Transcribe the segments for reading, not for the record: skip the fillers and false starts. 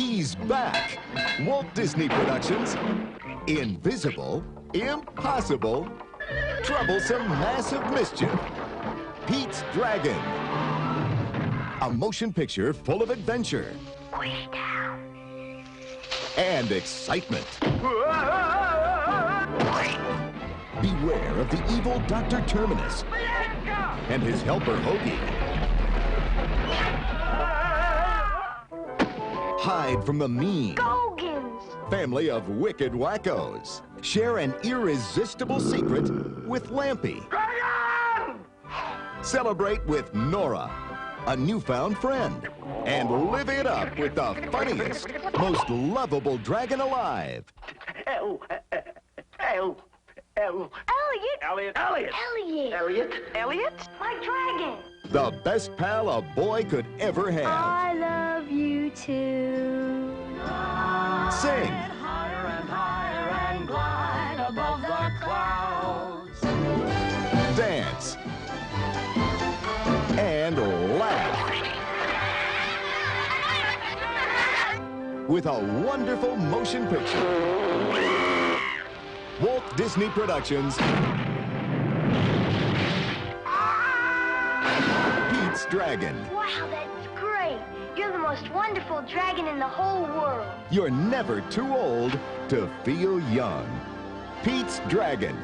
He's back. Walt Disney Productions. Invisible, impossible, troublesome, massive mischief. Pete's Dragon. A motion picture full of adventure. Way down. And excitement. Beware of the evil Dr. Terminus and his helper Hoagie. Hide from the mean Gogans. family of wicked wackos. Share an irresistible secret with Lampy. Celebrate with Nora, a newfound friend. And live it up with the funniest, most lovable dragon alive. Elliot. Elliot. Elliot. My dragon. The best pal a boy could ever have. I love you too. Sing. Higher and higher and glide above the clouds. Dance. And laugh. With a wonderful motion picture. Walt Disney Productions. Pete's Dragon. Wow, that's great. You're the most wonderful dragon in the whole world. You're never too old to feel young. Pete's Dragon.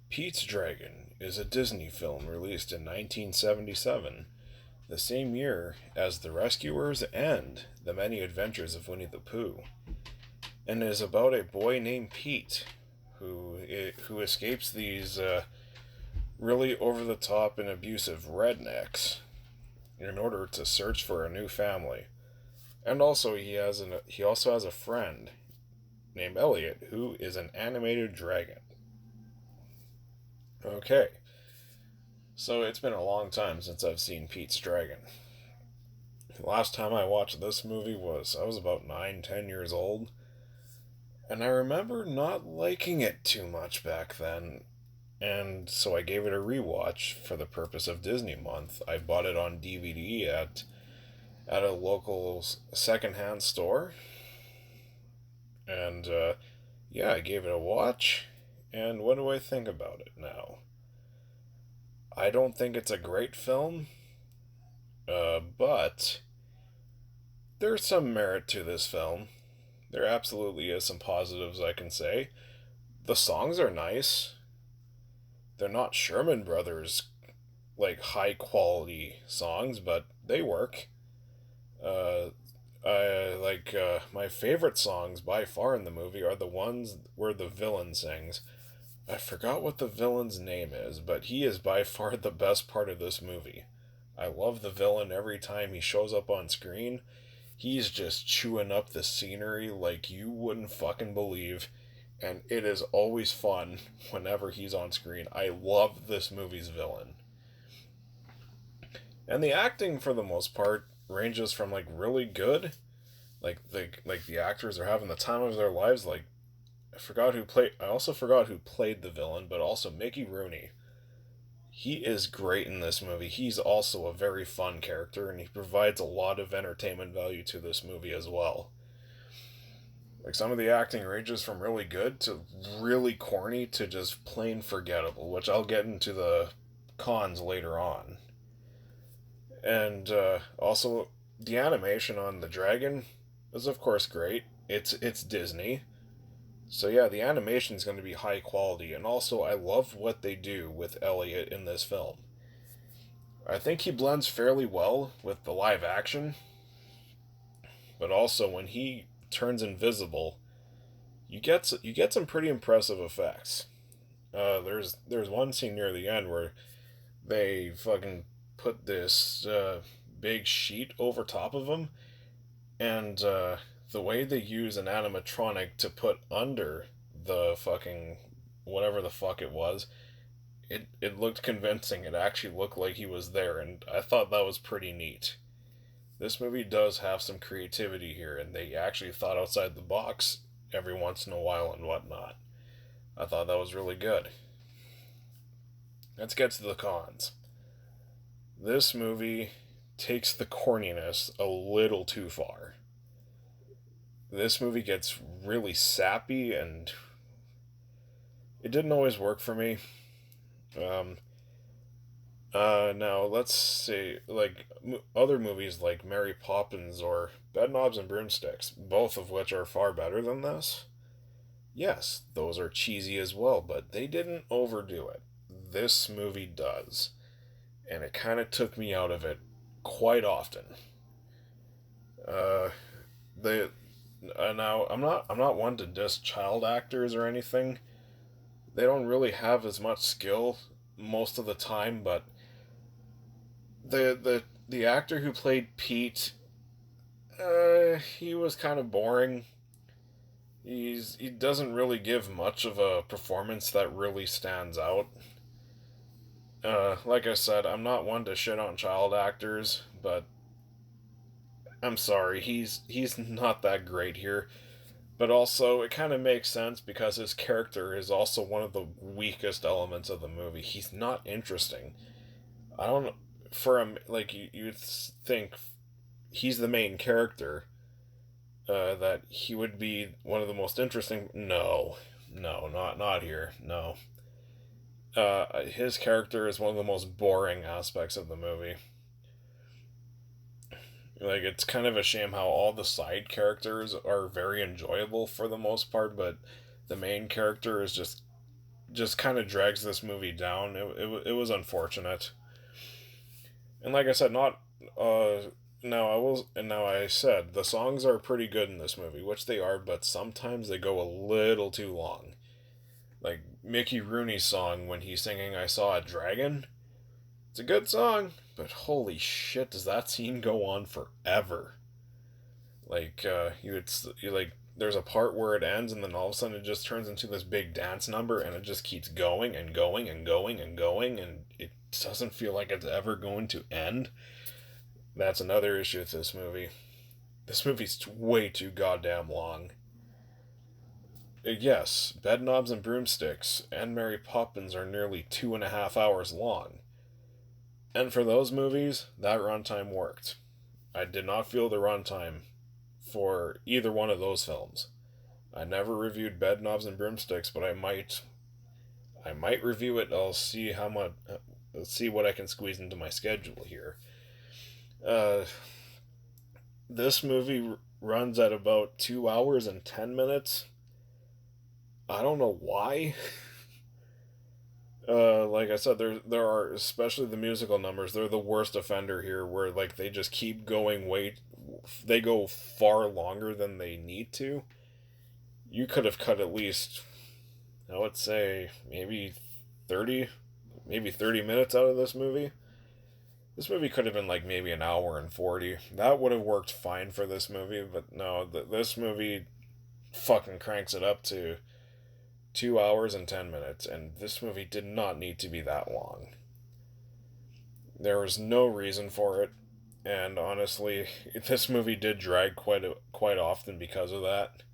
Pete's Dragon is a Disney film released in 1977, the same year as The Rescuers and The Many Adventures of Winnie the Pooh, and is about a boy named Pete who escapes these really over-the-top and abusive rednecks in order to search for a new family. And also he also has a friend named Elliot who is an animated dragon. Okay, so it's been a long time since I've seen Pete's Dragon. The last time I watched this movie I was about 9-10 years old, and I remember not liking it too much back then, and so I gave it a rewatch for the purpose of Disney Month. I bought it on DVD at a local secondhand store, and I gave it a watch. And what do I think about it now? I don't think it's a great film, but there's some merit to this film. There absolutely is some positives I can say. The songs are nice. They're not Sherman Brothers, like, high-quality songs, but they work. My favorite songs by far in the movie are the ones where the villain sings. I forgot what the villain's name is, but he is by far the best part of this movie. I love the villain every time he shows up on screen. He's just chewing up the scenery like you wouldn't fucking believe, and it is always fun whenever he's on screen. I love this movie's villain. And the acting, for the most part, ranges from, like, really good, like the actors are having the time of their lives. Like, I also forgot who played the villain, but also Mickey Rooney. He is great in this movie. He's also a very fun character, and he provides a lot of entertainment value to this movie as well. Like, some of the acting ranges from really good to really corny to just plain forgettable, which I'll get into the cons later on. And also, the animation on the dragon is of course great. It's Disney. So yeah, the animation is going to be high quality, and also I love what they do with Elliot in this film. I think he blends fairly well with the live action, but also when he turns invisible, you get some pretty impressive effects. There's one scene near the end where they fucking put this big sheet over top of him, and the way they use an animatronic to put under the fucking whatever the fuck it was, it looked convincing. It actually looked like he was there, and I thought that was pretty neat. This movie does have some creativity here, and they actually thought outside the box every once in a while and whatnot. I thought that was really good. Let's get to the cons. This movie takes the corniness a little too far. This movie gets really sappy, and it didn't always work for me. Um, Now let's say, like, other movies like Mary Poppins or Bedknobs and Broomsticks, both of which are far better than this. Yes, those are cheesy as well, but they didn't overdo it. This movie does, and it kind of took me out of it quite often. Uh, the Now I'm not one to diss child actors or anything. They don't really have as much skill most of the time, but the actor who played Pete, he was kind of boring. He doesn't really give much of a performance that really stands out. Like I said, I'm not one to shit on child actors, but I'm sorry, he's not that great here. But also, it kind of makes sense because his character is also one of the weakest elements of the movie. He's not interesting. I don't, for him, like, you'd think he's the main character, that he would be one of the most interesting. No, not here. No. His character is one of the most boring aspects of the movie. Like, it's kind of a shame how all the side characters are very enjoyable for the most part, but the main character is just kind of drags this movie down. It was unfortunate. And like I said, now I said the songs are pretty good in this movie, which they are, but sometimes they go a little too long. Like Mickey Rooney's song when he's singing "I Saw a Dragon." It's a good song, but holy shit, does that scene go on forever? Like, there's a part where it ends, and then all of a sudden it just turns into this big dance number, and it just keeps going and going and going and going, and it doesn't feel like it's ever going to end. That's another issue with this movie. This movie's way too goddamn long. Yes, Bedknobs and Broomsticks and Mary Poppins are nearly 2.5 hours long. And for those movies, that runtime worked. I did not feel the runtime for either one of those films. I never reviewed Bedknobs and Broomsticks, but I might review it. I'll see how much. Let's see what I can squeeze into my schedule here. This movie runs at about 2 hours and 10 minutes. I don't know why. Like I said, there are, especially the musical numbers, they're the worst offender here, where like they just keep going they go far longer than they need to. You could have cut at least, I would say, maybe 30 minutes out of this movie. This movie could have been like maybe an hour and 40. That would have worked fine for this movie, but no, this movie fucking cranks it up to 2 hours and 10 minutes, and this movie did not need to be that long. There was no reason for it, and honestly, this movie did drag quite often because of that.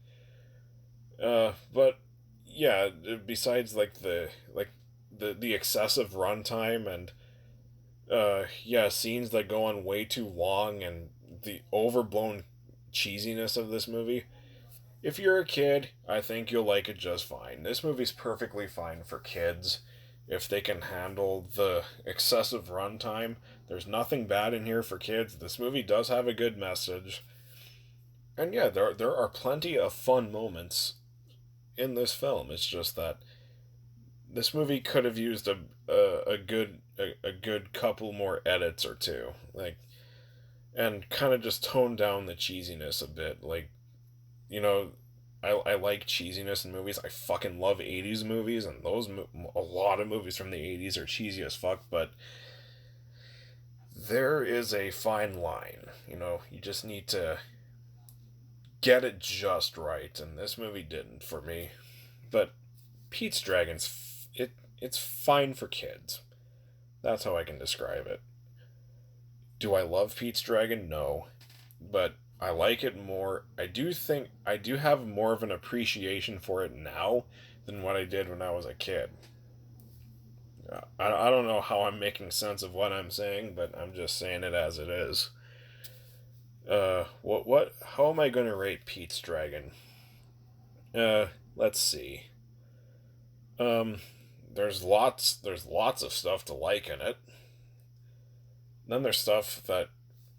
But yeah, besides the excessive runtime and scenes that go on way too long and the overblown cheesiness of this movie, if you're a kid, I think you'll like it just fine. This movie's perfectly fine for kids if they can handle the excessive runtime. There's nothing bad in here for kids. This movie does have a good message. And yeah, there are plenty of fun moments in this film. It's just that this movie could have used a good couple more edits or two, like, and kind of just tone down the cheesiness a bit. Like, you know, I like cheesiness in movies. I fucking love 80s movies, and a lot of movies from the 80s are cheesy as fuck, but there is a fine line. You know, you just need to get it just right, and this movie didn't for me. But Pete's Dragon's it's fine for kids. That's how I can describe it. Do I love Pete's Dragon? No. But I like it more. I do have more of an appreciation for it now than what I did when I was a kid. I don't know how I'm making sense of what I'm saying, but I'm just saying it as it is. How am I going to rate Pete's Dragon? Let's see. There's lots of stuff to like in it. Then there's stuff that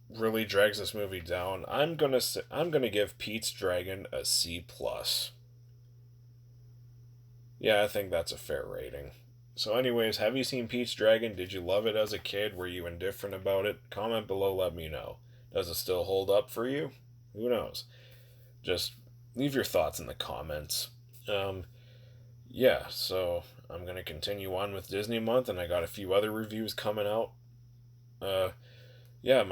really drags this movie down. I'm gonna give Pete's Dragon a C plus. Yeah, I think that's a fair rating. So anyways, have you seen Pete's Dragon? Did you love it as a kid? Were you indifferent about it? Comment below, let me know. Does it still hold up for you? Who knows? Just leave your thoughts in the comments. Yeah, so I'm going to continue on with Disney Month, and I got a few other reviews coming out. Yeah,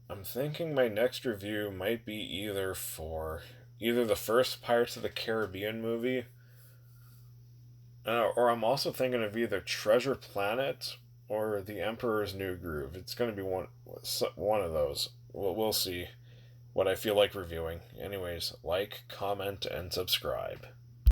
I'm thinking my next review might be either the first Pirates of the Caribbean movie, or I'm also thinking of either Treasure Planet or The Emperor's New Groove. It's going to be one of those. We'll see what I feel like reviewing. Anyways, like, comment, and subscribe.